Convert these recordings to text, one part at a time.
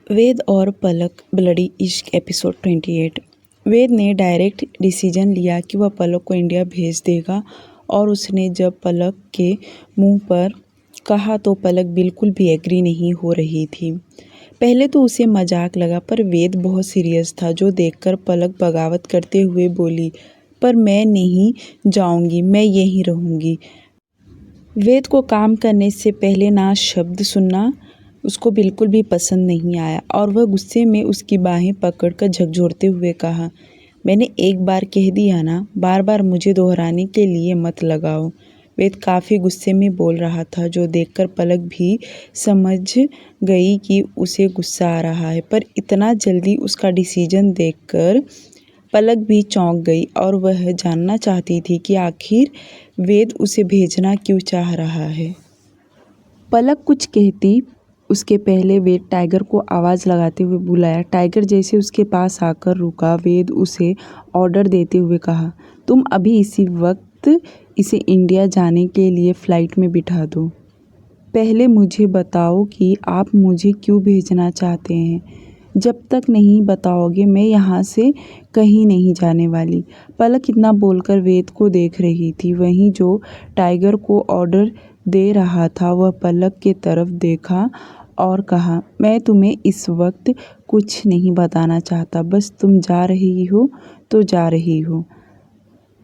वेद और पलक ब्लडी इश्क एपिसोड 28। वेद ने डायरेक्ट डिसीजन लिया कि वह पलक को इंडिया भेज देगा और उसने जब पलक के मुंह पर कहा तो पलक बिल्कुल भी एग्री नहीं हो रही थी। पहले तो उसे मजाक लगा पर वेद बहुत सीरियस था, जो देखकर पलक बगावत करते हुए बोली, पर मैं नहीं जाऊंगी, मैं यहीं रहूंगी। वेद को काम करने से पहले ना शब्द सुनना उसको बिल्कुल भी पसंद नहीं आया और वह गुस्से में उसकी बाहें पकड़कर झकझोरते हुए कहा, मैंने एक बार कह दिया ना, बार बार मुझे दोहराने के लिए मत लगाओ। वेद काफ़ी गुस्से में बोल रहा था, जो देखकर पलक भी समझ गई कि उसे गुस्सा आ रहा है, पर इतना जल्दी उसका डिसीजन देखकर पलक भी चौंक गई और वह जानना चाहती थी कि आखिर वेद उसे भेजना क्यों चाह रहा है। पलक कुछ कहती उसके पहले वेद टाइगर को आवाज़ लगाते हुए बुलाया। टाइगर जैसे उसके पास आकर रुका, वेद उसे ऑर्डर देते हुए कहा, तुम अभी इसी वक्त इसे इंडिया जाने के लिए फ़्लाइट में बिठा दो। पहले मुझे बताओ कि आप मुझे क्यों भेजना चाहते हैं। जब तक नहीं बताओगे मैं यहाँ से कहीं नहीं जाने वाली। पलक इतना बोलकर वेद को देख रही थी, वहीं जो टाइगर को ऑर्डर दे रहा था वह पलक के तरफ देखा और कहा, मैं तुम्हें इस वक्त कुछ नहीं बताना चाहता, बस तुम जा रही हो तो जा रही हो।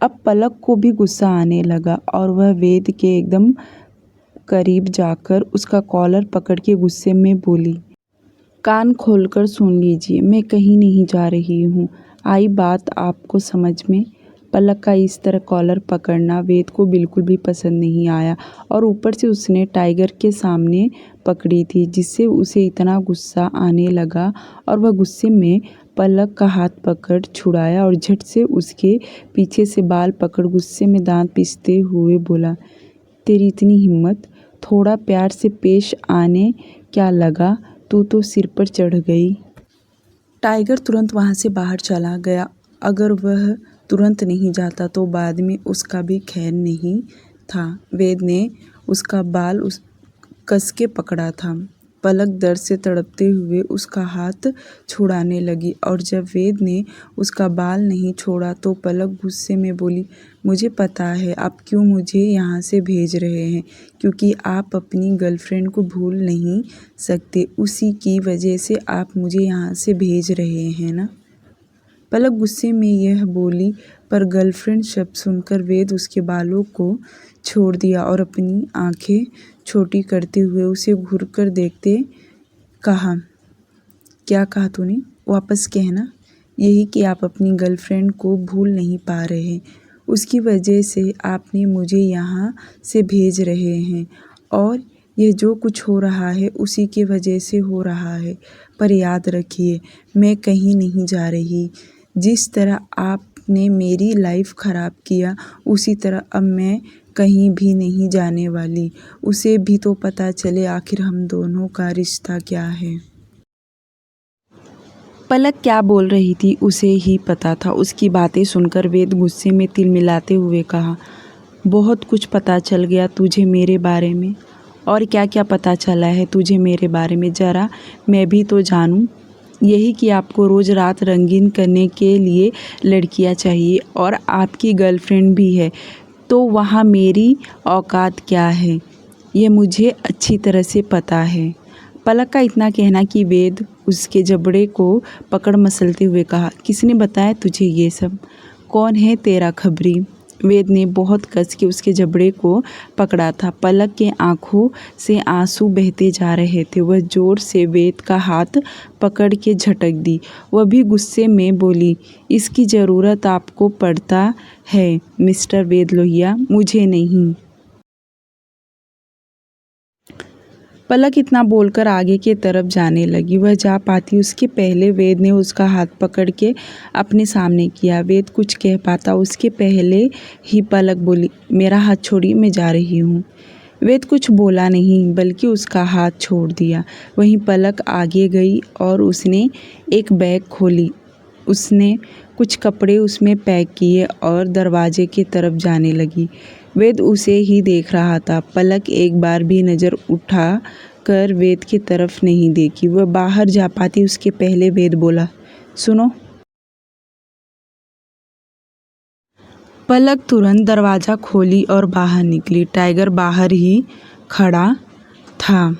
अब पलक को भी गुस्सा आने लगा और वह वेद के एकदम करीब जाकर उसका कॉलर पकड़ के गुस्से में बोली, कान खोलकर सुन लीजिए, मैं कहीं नहीं जा रही हूँ। आई बात आपको समझ में? पलक का इस तरह कॉलर पकड़ना वेद को बिल्कुल भी पसंद नहीं आया और ऊपर से उसने टाइगर के सामने पकड़ी थी, जिससे उसे इतना गुस्सा आने लगा और वह गुस्से में पलक का हाथ पकड़ छुड़ाया और झट से उसके पीछे से बाल पकड़ गुस्से में दांत पीसते हुए बोला, तेरी इतनी हिम्मत, थोड़ा प्यार से पेश आने क्या लगा, तू तो सिर पर चढ़ गई। टाइगर तुरंत वहाँ से बाहर चला गया। अगर वह तुरंत नहीं जाता तो बाद में उसका भी खैर नहीं था। वेद ने उसका बाल कस के पकड़ा था। पलक दर्द से तड़पते हुए उसका हाथ छुड़ाने लगी और जब वेद ने उसका बाल नहीं छोड़ा तो पलक गुस्से में बोली, मुझे पता है आप क्यों मुझे यहाँ से भेज रहे हैं, क्योंकि आप अपनी गर्लफ्रेंड को भूल नहीं सकते, उसी की वजह से आप मुझे यहाँ से भेज रहे हैं ना। पलक गुस्से में यह बोली, पर गर्लफ्रेंड शब्द सुनकर वेद उसके बालों को छोड़ दिया और अपनी आंखें छोटी करते हुए उसे घूरकर देखते कहा, क्या कहा तूने? वापस कहना। यही कि आप अपनी गर्लफ्रेंड को भूल नहीं पा रहे, उसकी वजह से आपने मुझे यहाँ से भेज रहे हैं और यह जो कुछ हो रहा है उसी के वजह से हो रहा है। पर याद रखिए, मैं कहीं नहीं जा रही। जिस तरह आपने मेरी लाइफ ख़राब किया उसी तरह अब मैं कहीं भी नहीं जाने वाली। उसे भी तो पता चले आखिर हम दोनों का रिश्ता क्या है। पलक क्या बोल रही थी उसे ही पता था। उसकी बातें सुनकर वेद गुस्से में तिल मिलाते हुए कहा, बहुत कुछ पता चल गया तुझे मेरे बारे में। और क्या क्या पता चला है तुझे मेरे बारे में, ज़रा मैं भी तो जानूं। यही कि आपको रोज़ रात रंगीन करने के लिए लड़कियां चाहिए और आपकी गर्लफ्रेंड भी है, तो वहाँ मेरी औकात क्या है ये मुझे अच्छी तरह से पता है। पलक का इतना कहना कि वेद उसके जबड़े को पकड़ मसलते हुए कहा, किसने बताया तुझे ये सब? कौन है तेरा खबरी? वेद ने बहुत कस के उसके जबड़े को पकड़ा था। पलक के आंखों से आंसू बहते जा रहे थे। वह जोर से वेद का हाथ पकड़ के झटक दी। वह भी गुस्से में बोली, इसकी ज़रूरत आपको पड़ता है मिस्टर वेद लोहिया, मुझे नहीं। पलक इतना बोलकर आगे की तरफ जाने लगी। वह जा पाती उसके पहले वेद ने उसका हाथ पकड़ के अपने सामने किया। वेद कुछ कह पाता उसके पहले ही पलक बोली, मेरा हाथ छोड़िए, मैं जा रही हूँ। वेद कुछ बोला नहीं बल्कि उसका हाथ छोड़ दिया। वहीं पलक आगे गई और उसने एक बैग खोली। उसने कुछ कपड़े उसमें पैक किए और दरवाजे की तरफ जाने लगी। वेद उसे ही देख रहा था। पलक एक बार भी नज़र उठा कर वेद की तरफ नहीं देखी। वह बाहर जा पाती उसके पहले वेद बोला, सुनो। पलक तुरंत दरवाज़ा खोली और बाहर निकली। टाइगर बाहर ही खड़ा था।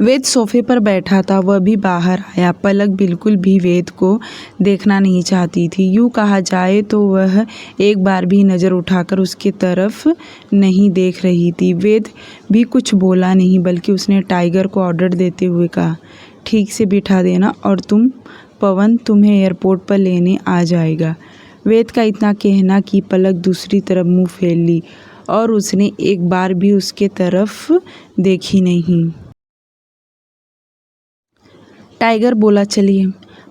वेद सोफे पर बैठा था, वह भी बाहर आया। पलक बिल्कुल भी वेद को देखना नहीं चाहती थी। यूँ कहा जाए तो वह एक बार भी नज़र उठाकर उसकी तरफ नहीं देख रही थी। वेद भी कुछ बोला नहीं, बल्कि उसने टाइगर को ऑर्डर देते हुए कहा, ठीक से बिठा देना और पवन तुम्हें एयरपोर्ट पर लेने आ जाएगा। वेद का इतना कहना कि पलक दूसरी तरफ मुँह फेर ली और उसने एक बार भी उसके तरफ देखी नहीं। टाइगर बोला, चलिए।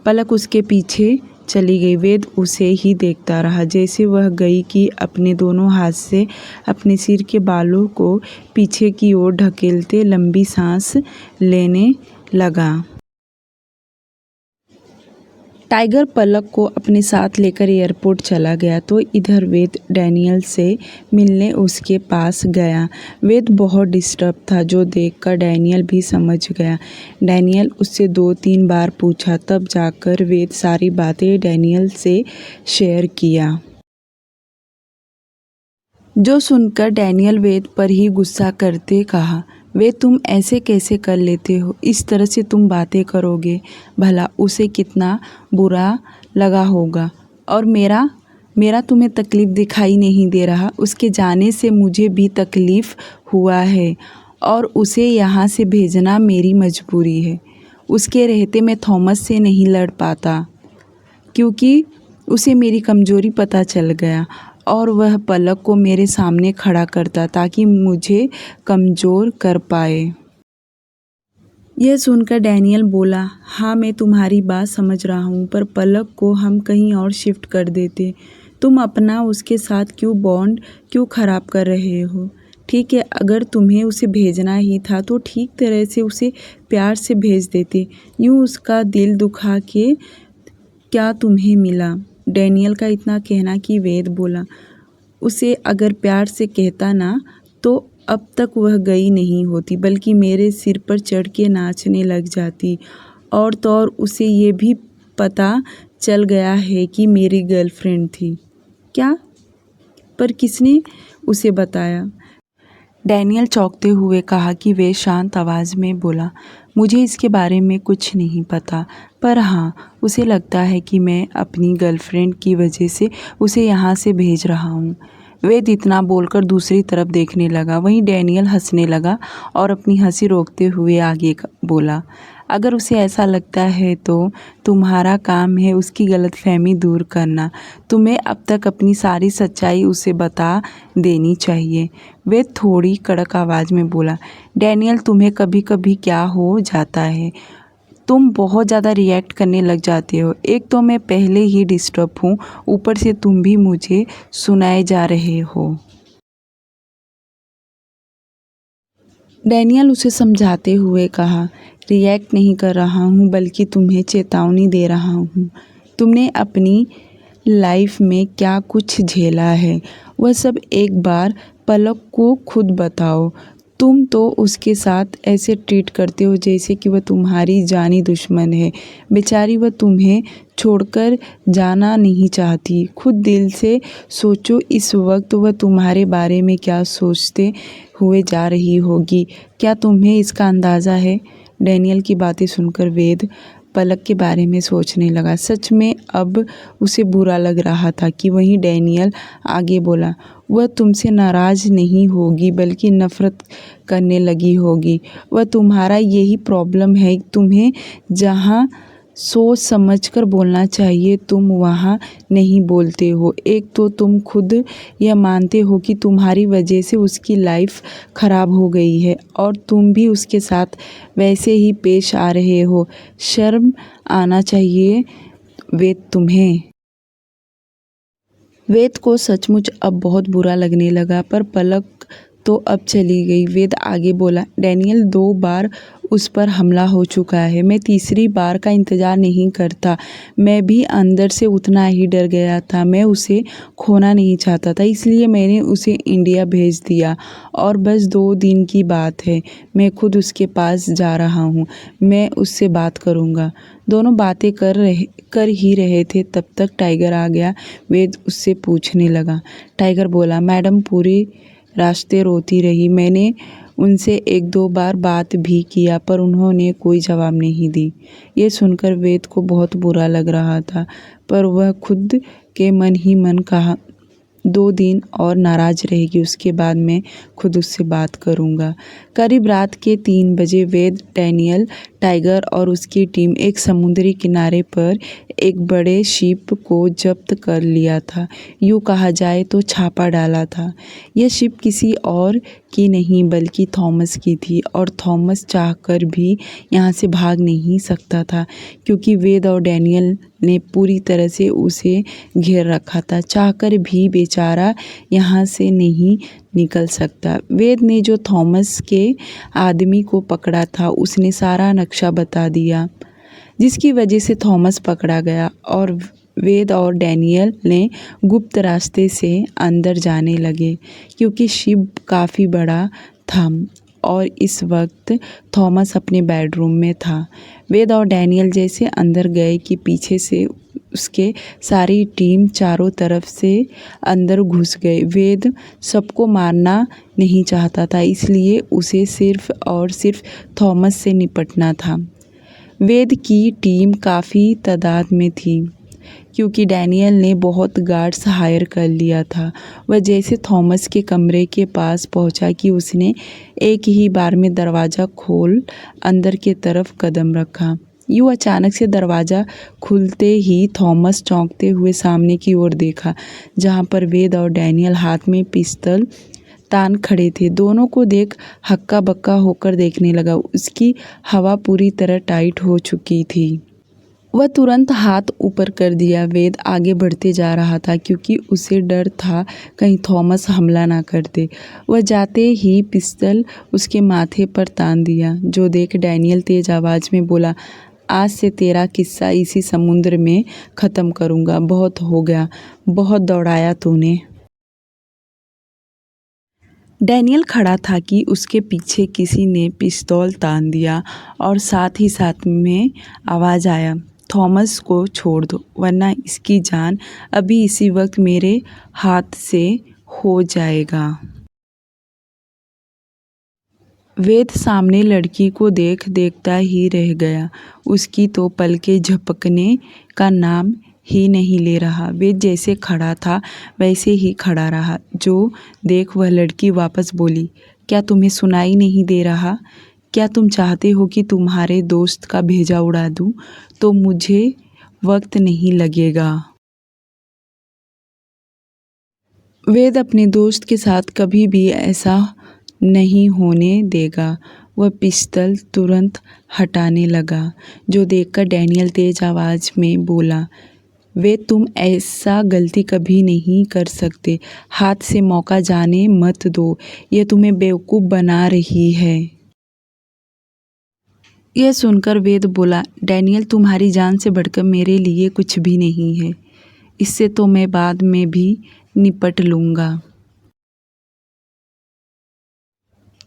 पलक उसके पीछे चली गई। वेद उसे ही देखता रहा। जैसे वह गई कि अपने दोनों हाथ से अपने सिर के बालों को पीछे की ओर ढकेलते लंबी सांस लेने लगा। टाइगर पलक को अपने साथ लेकर एयरपोर्ट चला गया तो इधर वेद डैनियल से मिलने उसके पास गया। वेद बहुत डिस्टर्ब था, जो देखकर डैनियल भी समझ गया। डैनियल उससे 2-3 बार पूछा, तब जाकर वेद सारी बातें डैनियल से शेयर किया। जो सुनकर डैनियल वेद पर ही गुस्सा करते कहा, वेद तुम ऐसे कैसे कर लेते हो? इस तरह से तुम बातें करोगे, भला उसे कितना बुरा लगा होगा। और मेरा तुम्हें तकलीफ़ दिखाई नहीं दे रहा? उसके जाने से मुझे भी तकलीफ़ हुआ है और उसे यहाँ से भेजना मेरी मजबूरी है। उसके रहते मैं थॉमस से नहीं लड़ पाता, क्योंकि उसे मेरी कमज़ोरी पता चल गया और वह पलक को मेरे सामने खड़ा करता ताकि मुझे कमज़ोर कर पाए। यह सुनकर डैनियल बोला, हाँ मैं तुम्हारी बात समझ रहा हूँ, पर पलक को हम कहीं और शिफ्ट कर देते। तुम अपना उसके साथ बॉन्ड क्यों ख़राब कर रहे हो? ठीक है, अगर तुम्हें उसे भेजना ही था तो ठीक तरह से उसे प्यार से भेज देते। यूँ उसका दिल दुखा के क्या तुम्हें मिला? डैनियल का इतना कहना कि वेद बोला, उसे अगर प्यार से कहता ना तो अब तक वह गई नहीं होती, बल्कि मेरे सिर पर चढ़ के नाचने लग जाती। और तो और उसे ये भी पता चल गया है कि मेरी गर्लफ्रेंड थी। क्या? पर किसने उसे बताया? डैनियल चौंकते हुए कहा कि वे शांत आवाज़ में बोला, मुझे इसके बारे में कुछ नहीं पता, पर हाँ उसे लगता है कि मैं अपनी गर्लफ्रेंड की वजह से उसे यहाँ से भेज रहा हूँ। वेद इतना बोलकर दूसरी तरफ देखने लगा। वहीं डैनियल हंसने लगा और अपनी हंसी रोकते हुए आगे बोला, अगर उसे ऐसा लगता है तो तुम्हारा काम है उसकी गलतफहमी दूर करना। तुम्हें अब तक अपनी सारी सच्चाई उसे बता देनी चाहिए। वे थोड़ी कड़क आवाज़ में बोला, डैनियल तुम्हें कभी कभी क्या हो जाता है, तुम बहुत ज़्यादा रिएक्ट करने लग जाते हो। एक तो मैं पहले ही डिस्टर्ब हूँ, ऊपर से तुम भी मुझे सुनाए जा रहे हो। डैनियल उसे समझाते हुए कहा, रिएक्ट नहीं कर रहा हूँ, बल्कि तुम्हें चेतावनी दे रहा हूँ। तुमने अपनी लाइफ में क्या कुछ झेला है, वह सब एक बार पलक को खुद बताओ। तुम तो उसके साथ ऐसे ट्रीट करते हो जैसे कि वह तुम्हारी जानी दुश्मन है। बेचारी वह तुम्हें छोड़कर जाना नहीं चाहती। खुद दिल से सोचो, इस वक्त वह तुम्हारे बारे में क्या सोचते हुए जा रही होगी। क्या तुम्हें इसका अंदाज़ा है? डैनियल की बातें सुनकर वेद पलक के बारे में सोचने लगा। सच में अब उसे बुरा लग रहा था कि वहीं डैनियल आगे बोला, वह तुमसे नाराज़ नहीं होगी बल्कि नफ़रत करने लगी होगी। वह तुम्हारा यही प्रॉब्लम है, तुम्हें जहाँ सोच समझकर बोलना चाहिए तुम वहाँ नहीं बोलते हो। एक तो तुम खुद यह मानते हो कि तुम्हारी वजह से उसकी लाइफ ख़राब हो गई है और तुम भी उसके साथ वैसे ही पेश आ रहे हो। शर्म आना चाहिए वेद तुम्हें। वेद को सचमुच अब बहुत बुरा लगने लगा, पर पलक तो अब चली गई। वेद आगे बोला, डैनियल 2 बार उस पर हमला हो चुका है, मैं तीसरी बार का इंतज़ार नहीं करता। मैं भी अंदर से उतना ही डर गया था। मैं उसे खोना नहीं चाहता था, इसलिए मैंने उसे इंडिया भेज दिया और बस 2 दिन की बात है, मैं खुद उसके पास जा रहा हूँ। मैं उससे बात करूँगा। दोनों बातें कर ही रहे थे, तब तक टाइगर आ गया। वेद उससे पूछने लगा। टाइगर बोला, मैडम पूरी रास्ते रोती रही। मैंने उनसे 1-2 बार बात भी किया पर उन्होंने कोई जवाब नहीं दी। ये सुनकर वेद को बहुत बुरा लग रहा था, पर वह खुद के मन ही मन कहा, 2 दिन और नाराज़ रहेगी, उसके बाद मैं खुद उससे बात करूँगा। करीब रात के 3 बजे वेद, डैनियल, टाइगर और उसकी टीम एक समुद्री किनारे पर एक बड़े शिप को जब्त कर लिया था। यूँ कहा जाए तो छापा डाला था। यह शिप किसी और की नहीं बल्कि थॉमस की थी और थॉमस चाहकर भी यहाँ से भाग नहीं सकता था, क्योंकि वेद और डैनियल ने पूरी तरह से उसे घेर रखा था। चाहकर भी बेचारा यहाँ से नहीं निकल सकता। वेद ने जो थॉमस के आदमी को पकड़ा था उसने सारा नक्शा बता दिया, जिसकी वजह से थॉमस पकड़ा गया और वेद और डैनियल ने गुप्त रास्ते से अंदर जाने लगे, क्योंकि शिप काफ़ी बड़ा था और इस वक्त थॉमस अपने बेडरूम में था। वेद और डैनियल जैसे अंदर गए कि पीछे से उसके सारी टीम चारों तरफ से अंदर घुस गए। वेद सबको मारना नहीं चाहता था, इसलिए उसे सिर्फ और सिर्फ थॉमस से निपटना था। वेद की टीम काफ़ी तादाद में थी, क्योंकि डैनियल ने बहुत गार्ड्स हायर कर लिया था। वह जैसे थॉमस के कमरे के पास पहुंचा कि उसने एक ही बार में दरवाज़ा खोल अंदर की तरफ कदम रखा। यूँ अचानक से दरवाज़ा खुलते ही थॉमस चौंकते हुए सामने की ओर देखा, जहां पर वेद और डैनियल हाथ में पिस्तौल तान खड़े थे। दोनों को देख हक्का बक्का होकर देखने लगा। उसकी हवा पूरी तरह टाइट हो चुकी थी। वह तुरंत हाथ ऊपर कर दिया। वेद आगे बढ़ते जा रहा था, क्योंकि उसे डर था कहीं थॉमस हमला ना कर दे। वह जाते ही पिस्तौल उसके माथे पर तान दिया। जो देख डैनियल तेज आवाज़ में बोला, आज से तेरा किस्सा इसी समुद्र में ख़त्म करूँगा। बहुत हो गया, बहुत दौड़ाया तूने। डैनियल खड़ा था कि उसके पीछे किसी ने पिस्तौल तान दिया और साथ ही साथ में आवाज़ आया, थॉमस को छोड़ दो, वरना इसकी जान अभी इसी वक्त मेरे हाथ से हो जाएगा। वेद सामने लड़की को देखता ही रह गया। उसकी तो पलकें झपकने का नाम ही नहीं ले रहा। वेद जैसे खड़ा था वैसे ही खड़ा रहा। जो देख वह लड़की वापस बोली, क्या तुम्हें सुनाई नहीं दे रहा? क्या तुम चाहते हो कि तुम्हारे दोस्त का भेजा उड़ा दूं? तो मुझे वक्त नहीं लगेगा। वेद अपने दोस्त के साथ कभी भी ऐसा नहीं होने देगा। वह पिस्तौल तुरंत हटाने लगा। जो देखकर डैनियल तेज आवाज़ में बोला, वेद तुम ऐसा गलती कभी नहीं कर सकते। हाथ से मौका जाने मत दो, यह तुम्हें बेवकूफ़ बना रही है। यह सुनकर वेद बोला, डैनियल तुम्हारी जान से बढ़कर मेरे लिए कुछ भी नहीं है। इससे तो मैं बाद में भी निपट लूँगा।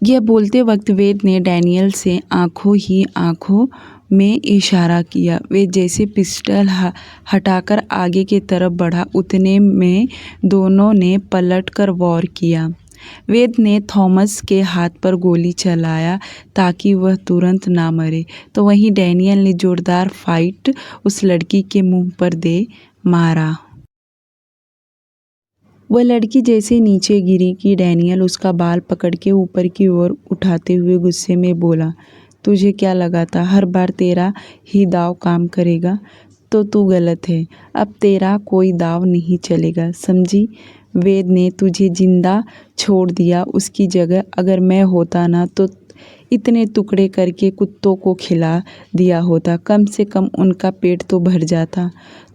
यह बोलते वक्त वेद ने डैनियल से आंखों ही आंखों में इशारा किया। वेद जैसे पिस्टल हटाकर आगे की तरफ बढ़ा, उतने में दोनों ने पलटकर वार किया। वेद ने थॉमस के हाथ पर गोली चलाया ताकि वह तुरंत ना मरे, तो वहीं डैनियल ने जोरदार फाइट उस लड़की के मुंह पर दे मारा। वह लड़की जैसे नीचे गिरी कि डैनियल उसका बाल पकड़ के ऊपर की ओर उठाते हुए गुस्से में बोला, तुझे क्या लगा था हर बार तेरा ही दाव काम करेगा? तो तू गलत है। अब तेरा कोई दाव नहीं चलेगा, समझी? वेद ने तुझे जिंदा छोड़ दिया। उसकी जगह अगर मैं होता ना तो इतने टुकड़े करके कुत्तों को खिला दिया होता, कम से कम उनका पेट तो भर जाता।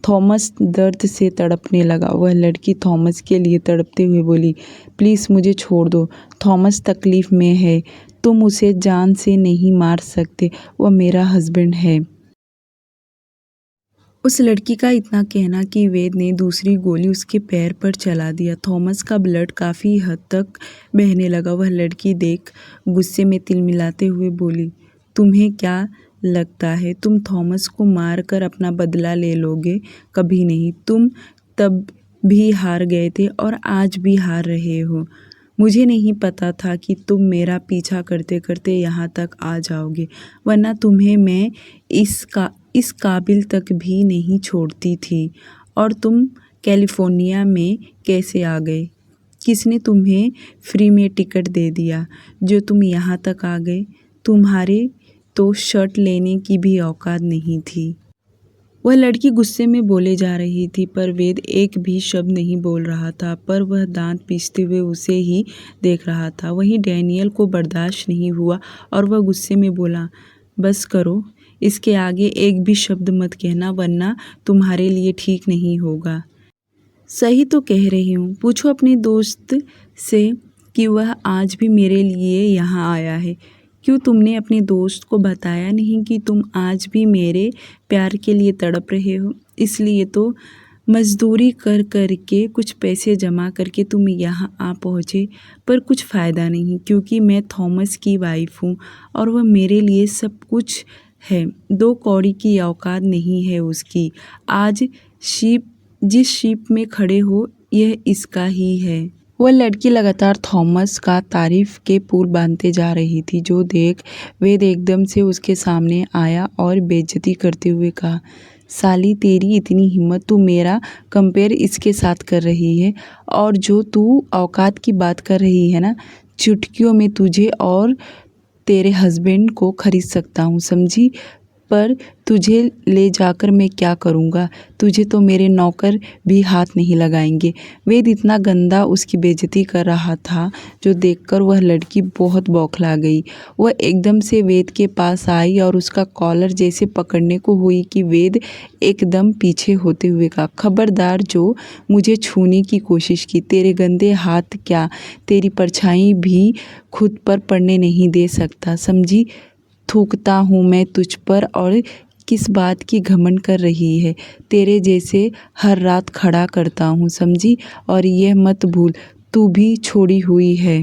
थॉमस दर्द से तड़पने लगा। वह लड़की थॉमस के लिए तड़पते हुए बोली, प्लीज़ मुझे छोड़ दो। थॉमस तकलीफ़ में है, तुम उसे जान से नहीं मार सकते, वह मेरा हस्बैंड है। उस लड़की का इतना कहना कि वेद ने दूसरी गोली उसके पैर पर चला दिया। थॉमस का ब्लड काफ़ी हद तक बहने लगा। वह लड़की देख गुस्से में तिलमिलाते हुए बोली, तुम्हें क्या लगता है तुम थॉमस को मार कर अपना बदला ले लोगे? कभी नहीं। तुम तब भी हार गए थे और आज भी हार रहे हो। मुझे नहीं पता था कि तुम मेरा पीछा करते करते यहाँ तक आ जाओगे, वरना तुम्हें मैं इस काबिल तक भी नहीं छोड़ती थी। और तुम कैलिफोर्निया में कैसे आ गए? किसने तुम्हें फ्री में टिकट दे दिया जो तुम यहाँ तक आ गए? तुम्हारे तो शर्ट लेने की भी औकात नहीं थी। वह लड़की गुस्से में बोले जा रही थी, पर वेद एक भी शब्द नहीं बोल रहा था, पर वह दांत पीसते हुए उसे ही देख रहा था। वहीं डैनियल को बर्दाश्त नहीं हुआ और वह गुस्से में बोला, बस करो, इसके आगे एक भी शब्द मत कहना, वरना तुम्हारे लिए ठीक नहीं होगा। सही तो कह रही हूँ। पूछो अपने दोस्त से कि वह आज भी मेरे लिए यहाँ आया है। क्यों तुमने अपने दोस्त को बताया नहीं कि तुम आज भी मेरे प्यार के लिए तड़प रहे हो? इसलिए तो मजदूरी कर कर के कुछ पैसे जमा करके तुम यहाँ आ पहुँचे, पर कुछ फ़ायदा नहीं, क्योंकि मैं थॉमस की वाइफ हूँ और वह मेरे लिए सब कुछ है। 2 कौड़ी की औकात नहीं है उसकी। आज जिस शिप में खड़े हो, यह इसका ही है। वह लड़की लगातार थॉमस का तारीफ के पुल बांधते जा रही थी, जो देख वेद एकदम से उसके सामने आया और बेइज्जती करते हुए कहा, साली तेरी इतनी हिम्मत, तू मेरा कंपेयर इसके साथ कर रही है? और जो तू औकात की बात कर रही है ना, चुटकियों में तुझे और तेरे हस्बैंड को खरीद सकता हूँ, समझी? पर तुझे ले जाकर मैं क्या करूँगा? तुझे तो मेरे नौकर भी हाथ नहीं लगाएंगे। वेद इतना गंदा उसकी बेइज्जती कर रहा था, जो देखकर वह लड़की बहुत बौखला गई। वह एकदम से वेद के पास आई और उसका कॉलर जैसे पकड़ने को हुई कि वेद एकदम पीछे होते हुए कहा, खबरदार जो मुझे छूने की कोशिश की, तेरे गंदे हाथ क्या तेरी परछाई भी खुद पर पड़ने नहीं दे सकता, समझी? थूकता हूँ मैं तुझ पर, और किस बात की घमंड कर रही है? तेरे जैसे हर रात खड़ा करता हूँ, समझी? और यह मत भूल, तू भी छोड़ी हुई है।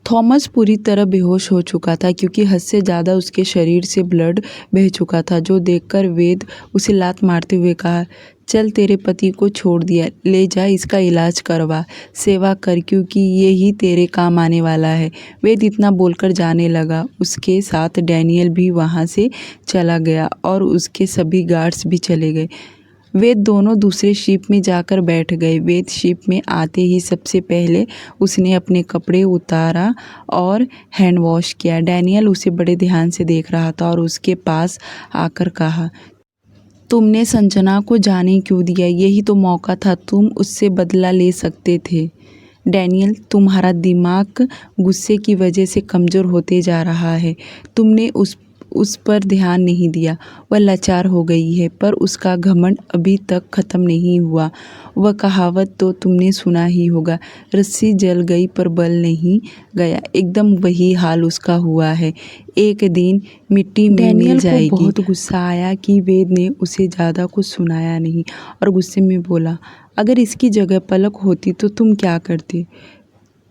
थॉमस पूरी तरह बेहोश हो चुका था, क्योंकि हद से ज़्यादा उसके शरीर से ब्लड बह चुका था, जो देखकर वेद उसे लात मारते हुए कहा, चल, तेरे पति को छोड़ दिया, ले जा, इसका इलाज करवा, सेवा कर, क्योंकि ये ही तेरे काम आने वाला है। वेद इतना बोलकर जाने लगा। उसके साथ डैनियल भी वहाँ से चला गया और उसके सभी गार्ड्स भी चले गए। वे दोनों दूसरे शिप में जाकर बैठ गए। वेद शिप में आते ही सबसे पहले उसने अपने कपड़े उतारा और हैंड वॉश किया। डैनियल उसे बड़े ध्यान से देख रहा था और उसके पास आकर कहा, तुमने संजना को जाने क्यों दिया? यही तो मौका था, तुम उससे बदला ले सकते थे। डैनियल, तुम्हारा दिमाग गुस्से की वजह से कमज़ोर होते जा रहा है। तुमने उस पर ध्यान नहीं दिया। वह लाचार हो गई है, पर उसका घमंड अभी तक ख़त्म नहीं हुआ। वह कहावत तो तुमने सुना ही होगा, रस्सी जल गई पर बल नहीं गया। एकदम वही हाल उसका हुआ है। एक दिन मिट्टी में मिल जाएगी। को बहुत गुस्सा आया कि वेद ने उसे ज़्यादा कुछ सुनाया नहीं और गुस्से में बोला, अगर इसकी जगह पलक होती तो तुम क्या करते?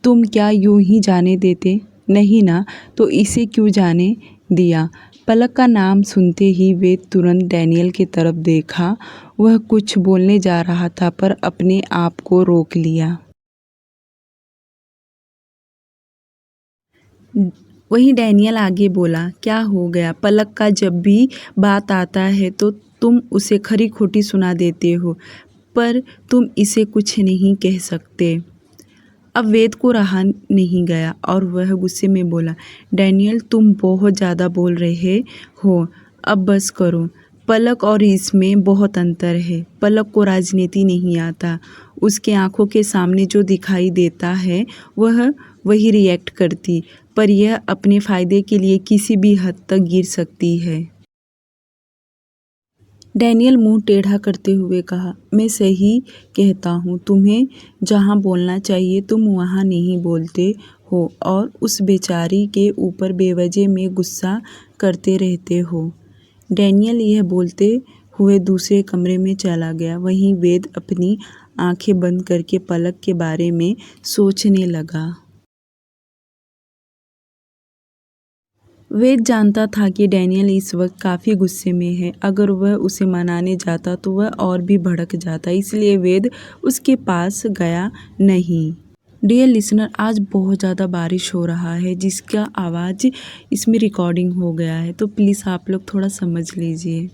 तुम क्या यूं ही जाने देते? नहीं ना, तो इसे क्यों जाने दिया? पलक का नाम सुनते ही वेद तुरंत डैनियल की तरफ देखा। वह कुछ बोलने जा रहा था, पर अपने आप को रोक लिया। वहीं डैनियल आगे बोला, क्या हो गया? पलक का जब भी बात आता है तो तुम उसे खरी खोटी सुना देते हो, पर तुम इसे कुछ नहीं कह सकते। अब वेद को रहा नहीं गया और वह गुस्से में बोला, डैनियल, तुम बहुत ज़्यादा बोल रहे हो, अब बस करो। पलक और इसमें बहुत अंतर है। पलक को राजनीति नहीं आता। उसके आंखों के सामने जो दिखाई देता है वह वही रिएक्ट करती, पर यह अपने फ़ायदे के लिए किसी भी हद तक गिर सकती है। डैनियल मुंह टेढ़ा करते हुए कहा, मैं सही कहता हूँ, तुम्हें जहाँ बोलना चाहिए तुम वहाँ नहीं बोलते हो और उस बेचारी के ऊपर बेवजह में गुस्सा करते रहते हो। डैनियल यह बोलते हुए दूसरे कमरे में चला गया। वहीं वेद अपनी आंखें बंद करके पलक के बारे में सोचने लगा। वेद जानता था कि डैनियल इस वक्त काफ़ी गुस्से में है। अगर वह उसे मनाने जाता तो वह और भी भड़क जाता, इसलिए वेद उसके पास गया नहीं। डियर लिसनर, आज बहुत ज़्यादा बारिश हो रहा है जिसका आवाज़ इसमें रिकॉर्डिंग हो गया है, तो प्लीज़ आप लोग थोड़ा समझ लीजिए।